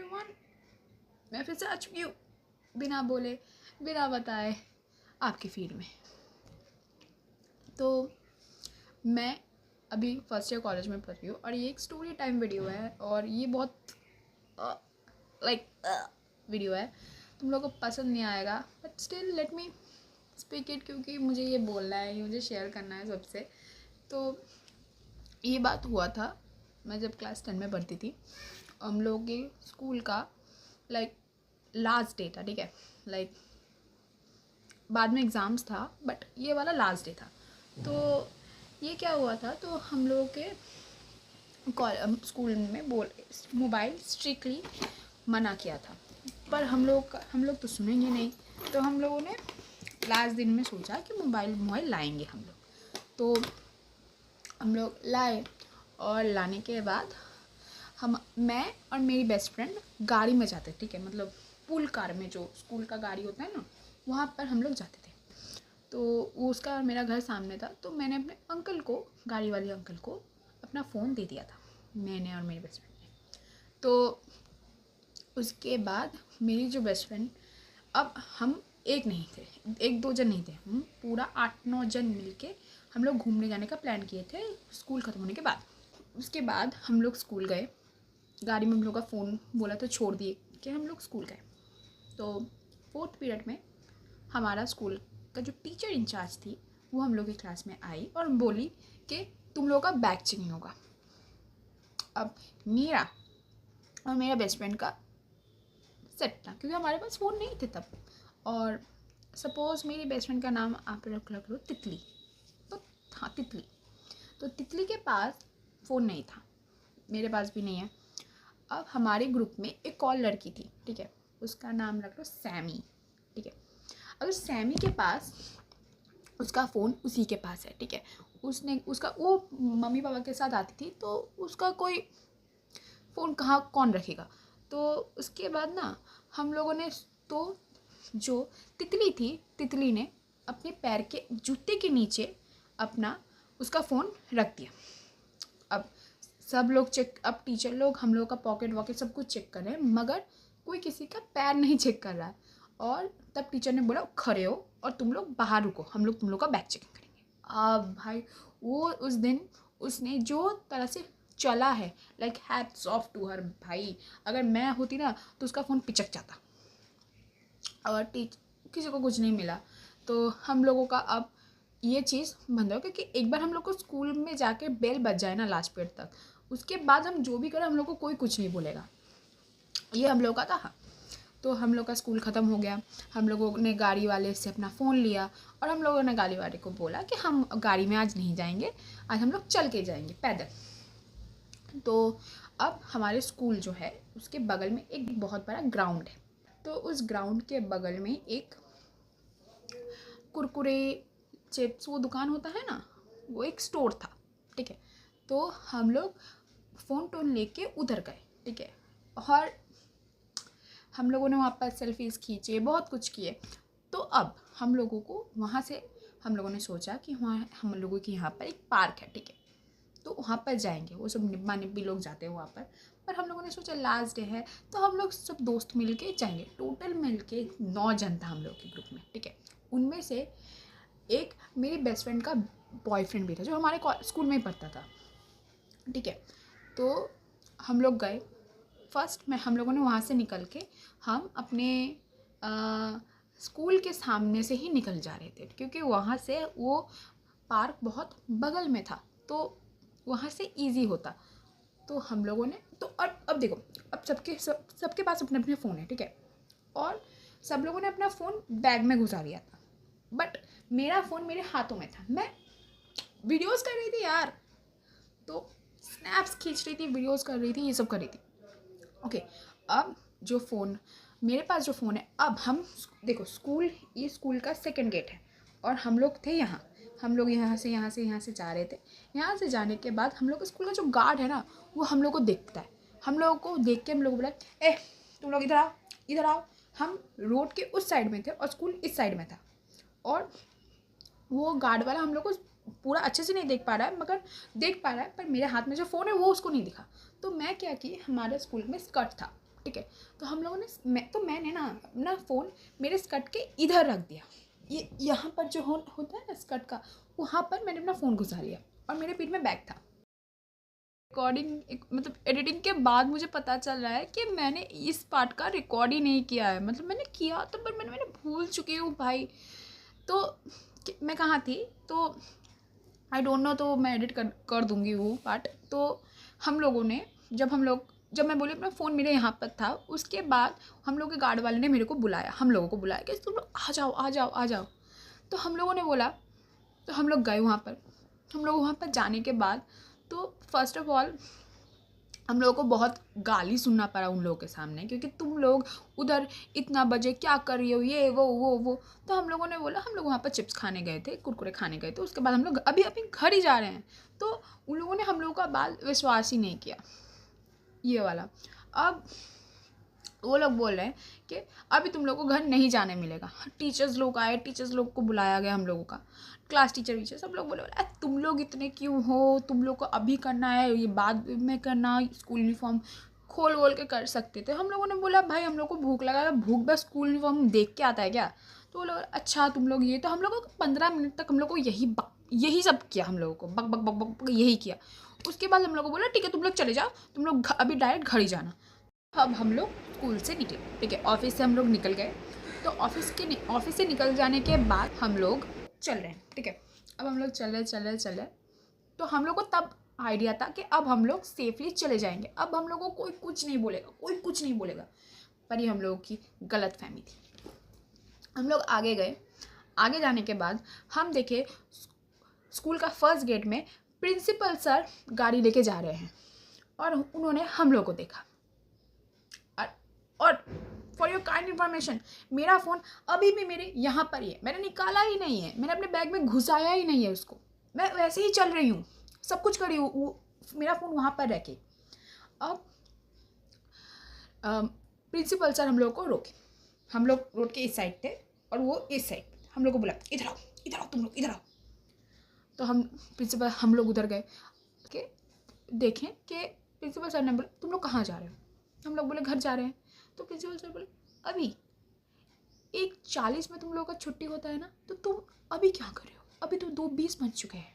Everyone, मैं फिर से आ चुकी हूँ बिना बोले बिना बताए आपकी फीड में। तो मैं अभी फर्स्ट ईयर कॉलेज में पढ़ रही हूँ और ये एक स्टोरी टाइम वीडियो है और ये बहुत वीडियो है। तुम लोगों को पसंद नहीं आएगा but still let me speak it, क्योंकि मुझे ये बोलना है, ये मुझे शेयर करना है सबसे। तो ये बात हुआ था, मैं जब क्लास 10 में पढ़ती थी, हम लोगों के स्कूल का लास्ट डे था, ठीक है। बाद में एग्ज़ाम्स था बट ये वाला लास्ट डे था। तो ये क्या हुआ था, तो हम लोगों के स्कूल में मोबाइल स्ट्रिक्टली मना किया था, पर हम लोग तो सुनेंगे नहीं। तो हम लोगों ने लास्ट दिन में सोचा कि मोबाइल लाएंगे हम लोग। तो हम लोग लाए और लाने के बाद मैं और मेरी बेस्ट फ्रेंड गाड़ी में जाते, ठीक है, मतलब पुल कार में, जो स्कूल का गाड़ी होता है ना, वहाँ पर हम लोग जाते थे। तो वो उसका मेरा घर सामने था, तो मैंने अपने अंकल को, गाड़ी वाले अंकल को, अपना फ़ोन दे दिया था, मैंने और मेरी बेस्ट फ्रेंड ने। तो उसके बाद मेरी जो बेस्ट फ्रेंड, अब हम एक नहीं थे, एक दो जन नहीं थे, हम पूरा 8-9 जन मिलके हम लोग घूमने जाने का प्लान किए थे स्कूल ख़त्म होने के बाद। उसके बाद हम लोग स्कूल गए, गाड़ी में हम लोग का फ़ोन बोला तो छोड़ दिए कि हम लोग स्कूल गए। तो 4th पीरियड में हमारा स्कूल का जो टीचर इंचार्ज थी वो हम लोग की क्लास में आई और बोली कि तुम लोगों का बैग चेकिंग होगा। अब मेरा और मेरा बेस्ट फ्रेंड का सेट था, क्योंकि हमारे पास फ़ोन नहीं थे तब। और सपोज़ मेरी बेस्ट फ्रेंड का नाम आप रख लो तितली। तो हाँ, तितली। तो तितली के पास फ़ोन नहीं था, मेरे पास भी नहीं है। अब हमारे ग्रुप में एक और लड़की थी, ठीक है, उसका नाम रख लो सैमी, ठीक है। अगर सैमी के पास उसका फ़ोन उसी के पास है, ठीक है, वो मम्मी पापा के साथ आती थी, तो उसका कोई फ़ोन कौन रखेगा। तो उसके बाद ना हम लोगों ने, तो जो तितली थी, तितली ने अपने पैर के जूते के नीचे अपना उसका फ़ोन रख दिया। अब सब लोग अब टीचर लोग हम लोग का पॉकेट वॉकेट सब कुछ चेक कर रहे हैं, मगर कोई किसी का पैर नहीं चेक कर रहा है। और तब टीचर ने बोला खड़े हो और तुम लोग बाहर रुको, हम लोग तुम लोग का बैग चेकिंग करेंगे। अब भाई वो उस दिन उसने जो तरह से चला है, हैट्स ऑफ टू हर भाई। अगर मैं होती ना तो उसका फ़ोन पिचक जाता और किसी को कुछ नहीं मिला। तो हम लोगों का अब ये चीज़ बंद हो, क्योंकि एक बार हम लोग को स्कूल में जाके बेल बज जाए ना लास्ट पीरियड तक, उसके बाद हम जो भी करें हम लोग को कोई कुछ नहीं बोलेगा। ये हम लोग का था। तो हम लोग का स्कूल ख़त्म हो गया, हम लोगों ने गाड़ी वाले से अपना फ़ोन लिया और हम लोगों ने गाड़ी वाले को बोला कि हम गाड़ी में आज नहीं जाएंगे, आज हम लोग चल के जाएंगे पैदल। तो अब हमारे स्कूल जो है उसके बगल में एक बहुत बड़ा ग्राउंड है। तो उस ग्राउंड के बगल में एक कुरकुरे चिप्स वो दुकान होता है ना, वो एक स्टोर था, ठीक है। तो हम लोग फ़ोन टोन लेके उधर गए, ठीक है, और हम लोगों ने वहाँ पर सेल्फीज़ खींचे, बहुत कुछ किए। तो अब हम लोगों को वहाँ से हम लोगों ने सोचा कि वहाँ हम लोगों के यहाँ पर एक पार्क है, ठीक है, तो वहाँ पर जाएंगे। वो सब निब्बा निब्बी लोग जाते हैं वहाँ पर हम लोगों ने सोचा लास्ट डे है तो हम लोग सब दोस्त मिल के जाएंगे। टोटल मिल के 9 जन था हम लोग के ग्रुप में, ठीक है। उनमें से एक मेरी बेस्ट फ्रेंड का बॉयफ्रेंड भी था, जो हमारे स्कूल में ही पढ़ता था, ठीक है। तो हम लोग गए। फर्स्ट में हम लोगों ने वहाँ से निकल के हम अपने स्कूल के सामने से ही निकल जा रहे थे, क्योंकि वहाँ से वो पार्क बहुत बगल में था, तो वहाँ से इजी होता। तो हम लोगों ने, तो अब देखो, अब सबके पास अपने अपने फ़ोन है, ठीक है, और सब लोगों ने अपना फ़ोन बैग में घुसा लिया था, बट मेरा फ़ोन मेरे हाथों में था। मैं वीडियोस कर रही थी यार, तो स्नैप्स खींच रही थी, वीडियोस कर रही थी, ये सब कर रही थी। ओके, अब जो फ़ोन मेरे पास जो फ़ोन है, अब हम देखो ये स्कूल का सेकंड गेट है और हम लोग थे यहाँ, हम लोग यहाँ से जा रहे थे। यहाँ से जाने के बाद हम लोग स्कूल का जो गार्ड है ना, वो हम लोग को देखता है। हम लोगों को देख के हम लोग बोला तुम लोग इधर आओ, इधर आओ। हम रोड के उस साइड में थे और स्कूल इस साइड में था, और वो गार्ड वाला हम लोग को पूरा अच्छे से नहीं देख पा रहा है, मगर देख पा रहा है, पर मेरे हाथ में जो फ़ोन है वो उसको नहीं दिखा। तो मैं क्या कि हमारे स्कूल में स्कर्ट था, ठीक है। तो हम लोगों ने मैंने ना अपना फ़ोन मेरे स्कर्ट के इधर रख दिया, ये यहाँ पर जो होता है ना स्कर्ट का, वहाँ पर मैंने अपना फ़ोन घुसा लिया और मेरे पीठ में बैग था। मतलब एडिटिंग के बाद मुझे पता चल रहा है कि मैंने इस पार्ट का रिकॉर्ड ही नहीं किया है, मतलब मैंने किया तो पर मैंने भूल चुकी हूँ भाई। तो मैं कहाँ थी, तो आई डोंट नो, तो मैं एडिट कर दूँगी वो पार्ट। तो हम लोगों ने जब मैं बोली अपना फ़ोन मेरे यहाँ पर था, उसके बाद हम लोग के गार्ड वाले ने मेरे को बुलाया, हम लोगों को बुलाया कि तुम लोग आ जाओ आ जाओ आ जाओ। तो हम लोगों ने बोला, तो हम लोग गए वहाँ पर। हम लोग वहाँ पर जाने के बाद तो फर्स्ट ऑफ ऑल हम लोगों को बहुत गाली सुनना पड़ा उन लोगों के सामने, क्योंकि तुम लोग उधर इतना बजे क्या कर रही हो, ये वो। तो हम लोगों ने बोला हम लोग वहाँ पर चिप्स खाने गए थे, कुरकुरे खाने गए थे, उसके बाद हम लोग अभी अभी घर ही जा रहे हैं। तो उन लोगों ने हम लोगों का बात विश्वास ही नहीं किया, ये वाला। अब वो लोग बोल रहे हैं कि अभी तुम लोग को घर नहीं जाने मिलेगा। टीचर्स लोग आए, टीचर्स लोग को बुलाया गया, हम लोगों का क्लास टीचर सब लोग बोले तुम लोग इतने क्यों हो, तुम लोग को अभी करना है, ये बाद में करना, स्कूल यूनिफॉर्म खोल वोल के कर सकते थे। हम लोगों ने बोला भाई हम लोग को भूख लगा है, भूख बस स्कूल यूनिफॉर्म देख के आता है क्या। तो वो लोग अच्छा तुम लोग ये, तो हम लोगों को 15 मिनट तक हम लोग को यही सब किया, हम लोगों को बक बक बक बक यही किया। उसके बाद हम लोग को बोला ठीक है तुम लोग चले जाओ, तुम लोग अभी डायरेक्ट घर ही जाना। अब हम लोग स्कूल से निकले, ठीक है, ऑफिस से हम लोग निकल गए। तो ऑफिस से निकल जाने के बाद हम लोग चल रहे हैं, ठीक है। अब हम लोग चल रहे, तो हम लोग को तब आइडिया था कि अब हम लोग सेफली चले जाएंगे, अब हम लोग को कोई कुछ नहीं बोलेगा, पर ये हम लोगों की गलत फहमी थी। हम लोग आगे गए, आगे जाने के बाद हम देखे स्कूल का फर्स्ट गेट में प्रिंसिपल सर गाड़ी लेके जा रहे हैं और उन्होंने हम लोग को देखा। और फॉर योर काइंड इन्फॉर्मेशन, मेरा फ़ोन अभी भी मेरे यहाँ पर ही है, मैंने निकाला ही नहीं है, मैंने अपने बैग में घुसाया ही नहीं है उसको, मैं वैसे ही चल रही हूँ, सब कुछ कर रही हूँ, वो मेरा फ़ोन वहाँ पर रह के। अब प्रिंसिपल सर हम लोग को रोके, हम लोग रोड के इस साइड थे और वो इस साइड, हम लोग को बोला इधर आओ तुम लोग इधर आओ। तो हम लोग उधर गए कि देखें कि प्रिंसिपल सर ने बोला तुम लोग कहाँ जा रहे हो, हम लोग बोले घर जा रहे हैं। तो प्रिंसिपल सर बोले अभी 1:40 में तुम लोगों का छुट्टी होता है ना, तो तुम अभी क्या कर रहे हो, अभी तो 2:20 बज चुके हैं।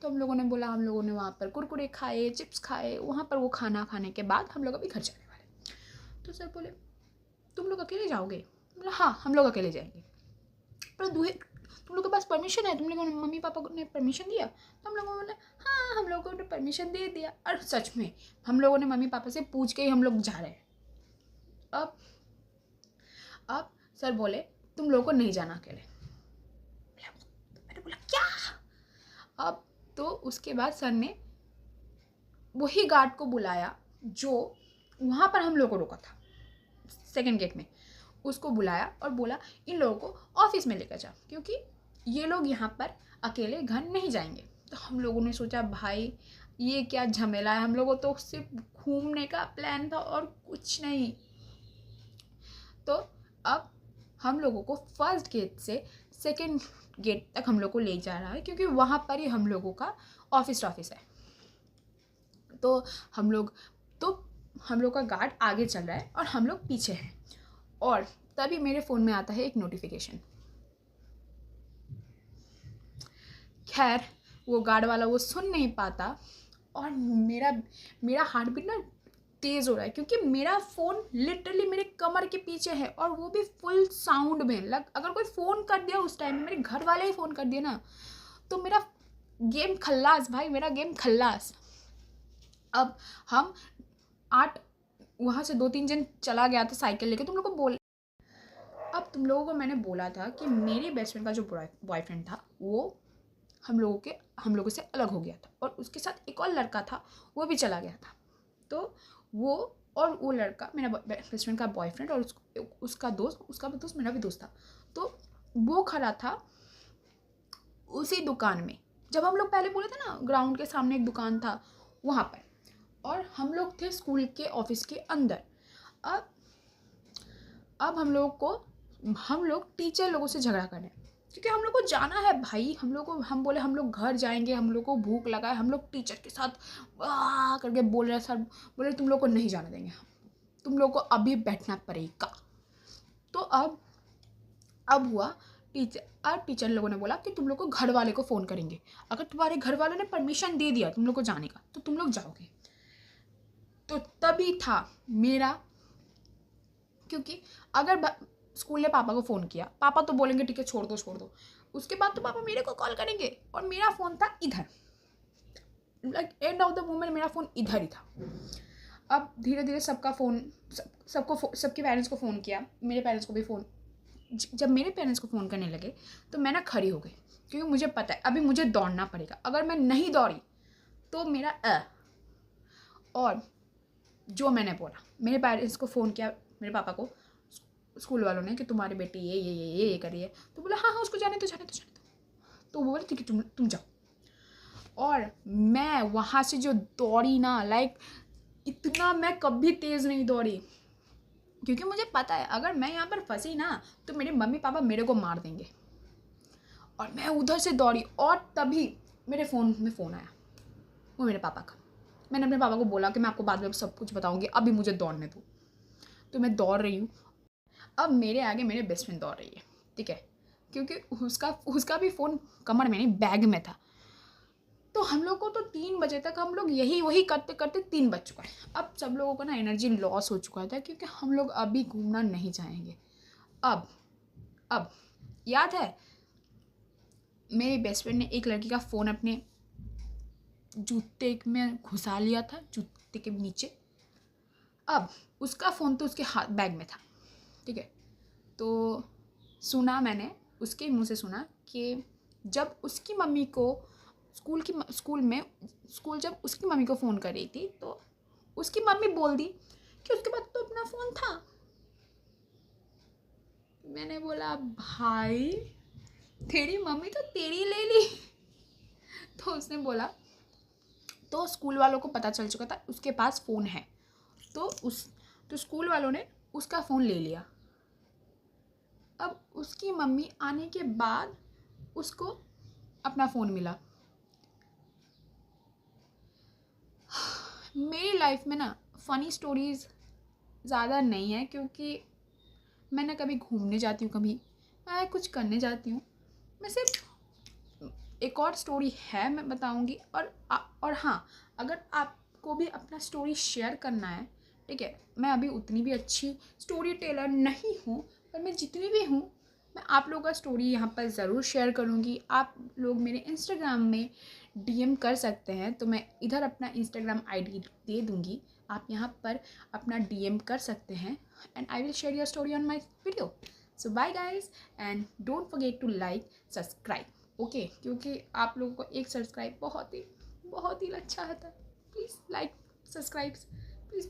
तो हम लोगों ने बोला हम लोगों ने वहाँ पर कुरकुरे खाए, चिप्स खाए, वहाँ पर वो खाना खाने के बाद हम लोग अभी घर जाने वाले। तो सर बोले तुम लोग अकेले जाओगे, बोला हाँ हम लोग अकेले जाएंगे, पर तुम लोग के पास परमिशन है, तुम लोगों ने मम्मी पापा ने परमिशन दिया। तो हम लोगों ने बोला हाँ हम लोगों ने परमिशन दे दिया, और सच में हम लोगों ने मम्मी पापा से पूछ के ही हम लोग जा रहे हैं। अब सर बोले तुम लोगों को नहीं जाना अकेले। मैंने बोला क्या। अब तो उसके बाद सर ने वही गार्ड को बुलाया जो वहाँ पर हम लोगों को रोका था सेकंड गेट में, उसको बुलाया और बोला इन लोगों को ऑफिस में लेकर जा, क्योंकि ये लोग यहाँ पर अकेले घर नहीं जाएंगे। तो हम लोगों ने सोचा भाई ये क्या झमेला है, हम लोगों तो सिर्फ घूमने का प्लान था और कुछ नहीं। तो अब हम लोगों को फर्स्ट गेट से सेकंड गेट तक हम लोग को ले जा रहा है, क्योंकि वहाँ पर ही हम लोगों का ऑफिस है। तो हम लोग का गार्ड आगे चल रहा है और हम लोग पीछे हैं, और तभी मेरे फ़ोन में आता है एक नोटिफिकेशन। खैर वो गार्ड वाला वो सुन नहीं पाता, और मेरा हार्ट बीट ना तेज़ हो रहा है, क्योंकि मेरा फ़ोन लिटरली मेरे कमर के पीछे है, और वो भी फुल साउंड में। अगर कोई फ़ोन कर दिया उस टाइम में, मेरे घर वाले ही फ़ोन कर दिया ना, तो मेरा गेम खल्लास भाई, मेरा गेम खल्लास। अब हम 8 वहाँ से 2-3 जन चला गया था साइकिल लेके, तुम लोगों को मैंने बोला था कि मेरी बेस्ट फ्रेंड का जो बॉयफ्रेंड था वो हम लोगों से अलग हो गया था, और उसके साथ एक और लड़का था वो भी चला गया था। तो वो लड़का मेरा बेस्ट फ्रेंड का बॉयफ्रेंड, और उसका दोस्त मेरा भी दोस्त था। तो वो खड़ा था उसी दुकान में, जब हम लोग पहले बोले थे ना ग्राउंड के सामने एक दुकान था वहाँ पर, और हम लोग थे स्कूल के ऑफिस के अंदर। अब हम लोग टीचर लोगों से झगड़ा कर रहे हैं, क्योंकि हम लोग को जाना है भाई। हम बोले हम लोग घर जाएंगे, हम लोग को भूख लगा है, हम लोग टीचर के साथ वाह करके बोल रहे हैं, सर बोले तुम लोग को नहीं जाने देंगे। तुम लोग को अभी बैठना पड़ेगा। तो अब हुआ टीचर लोगों ने बोला कि तुम लोग को घर वाले को फ़ोन करेंगे, अगर तुम्हारे घर वालों ने परमिशन दे दिया तुम लोग को जाने का तो तुम लोग जाओगे। तो तभी था मेरा, क्योंकि अगर स्कूल ने पापा को फ़ोन किया, पापा तो बोलेंगे ठीक है छोड़ दो, उसके बाद तो पापा मेरे को कॉल करेंगे, और मेरा फ़ोन था इधर, like end of the moment मेरा फ़ोन इधर ही था। अब धीरे धीरे सबका फ़ोन, सबके पेरेंट्स को फ़ोन किया, मेरे पेरेंट्स को भी फ़ोन, जब मेरे पेरेंट्स को फ़ोन करने लगे तो मैं ना खड़ी हो गई, क्योंकि मुझे पता है अभी मुझे दौड़ना पड़ेगा, अगर मैं नहीं दौड़ी तो मेरा और जो मैंने बोला, मेरे पेरेंट्स को फ़ोन किया, मेरे पापा को स्कूल वालों ने कि तुम्हारी बेटी ये कर रही है, तो बोला हाँ उसको जाने दो। तो वो बोले ठीक है तुम जाओ। और मैं वहाँ से जो दौड़ी ना, लाइक इतना मैं कभी तेज़ नहीं दौड़ी, क्योंकि मुझे पता है अगर मैं यहाँ पर फंसी ना तो मेरे मम्मी पापा मेरे को मार देंगे। और मैं उधर से दौड़ी, और तभी मेरे फ़ोन में फ़ोन आया, वो मेरे पापा का। मैंने अपने पापा को बोला कि मैं आपको बाद में सब कुछ बताऊँगी, अभी मुझे दौड़ने दो। तो मैं दौड़ रही हूँ, अब मेरे आगे मेरे बेस्ट फ्रेंड दौड़ रही है, ठीक है, क्योंकि उसका भी फ़ोन कमर में नहीं बैग में था। तो हम लोग को तो 3 बजे तक हम लोग वही करते करते 3 बज चुका है। अब सब लोगों को ना एनर्जी लॉस हो चुका था, क्योंकि हम लोग अभी घूमना नहीं चाहेंगे। अब याद है मेरी बेस्ट फ्रेंड ने एक लड़की का फ़ोन अपने जूते में घुसा लिया था, जूते के नीचे। अब उसका फ़ोन तो उसके हाथ बैग में था, ठीक है। तो सुना मैंने, उसके मुंह से सुना कि जब उसकी मम्मी को स्कूल जब उसकी मम्मी को फ़ोन कर रही थी तो उसकी मम्मी बोल दी कि उसके पास तो अपना फ़ोन था। मैंने बोला भाई तेरी मम्मी तो तेरी ले ली। तो उसने बोला तो स्कूल वालों को पता चल चुका था उसके पास फ़ोन है, तो स्कूल वालों ने उसका फ़ोन ले लिया। अब उसकी मम्मी आने के बाद उसको अपना फ़ोन मिला। मेरी लाइफ में ना फ़नी स्टोरीज़ ज़्यादा नहीं है, क्योंकि मैं ना कभी घूमने जाती हूँ, कभी मैं कुछ करने जाती हूँ। मैं सिर्फ एक और स्टोरी है मैं बताऊँगी, और हाँ, अगर आपको भी अपना स्टोरी शेयर करना है, ठीक है, मैं अभी उतनी भी अच्छी स्टोरी टेलर नहीं हूँ, पर मैं जितनी भी हूँ मैं आप लोगों का स्टोरी यहाँ पर ज़रूर शेयर करूँगी। आप लोग मेरे इंस्टाग्राम में डीएम कर सकते हैं, तो मैं इधर अपना इंस्टाग्राम आईडी दे दूँगी, आप यहाँ पर अपना डीएम कर सकते हैं, and I will share your story on my video. So bye guys, and don't forget to like subscribe, okay, क्योंकि आप लोगों को एक सब्सक्राइब बहुत ही अच्छा आता है। Please like subscribe please.